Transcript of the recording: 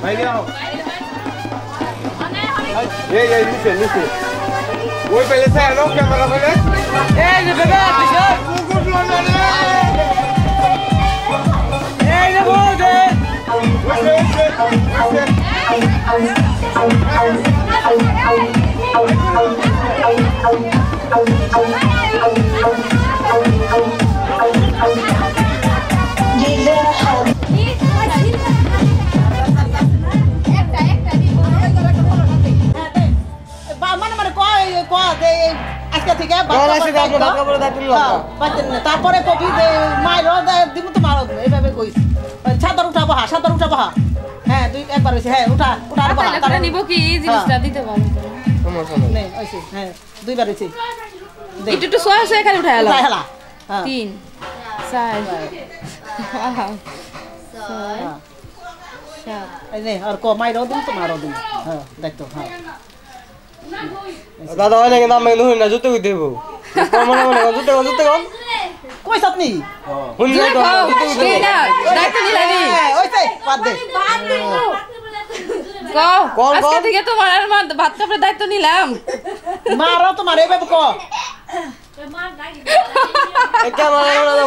বাইরে আও এই নিচে ওই পেলে স্যার ক্যামেরা পেলে এই যে বেটা পিছন কুকুর লোনা রে এই যে বউদে তারপরে কবি দিব তো মারো এইভাবে কইস ছাদর উঠা বহা হ্যাঁ দুই একবার হইছে হ্যাঁ উঠা আর বহা তাহলে নিব কি এই জিনিসটা দিতে পারবো নেই হইছে হ্যাঁ দুইবার হইছে একটু সোয়া সোয়া খালি উঠাইলা উঠাইলা 3 4 এই নে আর কো মাইরো দিন তো মারো দিন হ্যাঁ দেখতো হ্যাঁ দাদা হয় না কিন্তু আমি নুন না জুতে কই দেব মনে জুতে কোন কই আপনি হুন না জুতে কই দেব দায়িত্ব নিলানি ওইছে বাদ দে কোন আজকে থেকে তোমার আর ভাত কাপড়ের দায়িত্ব নিলাম মারো তোমার এইভাবে কো একা মারা না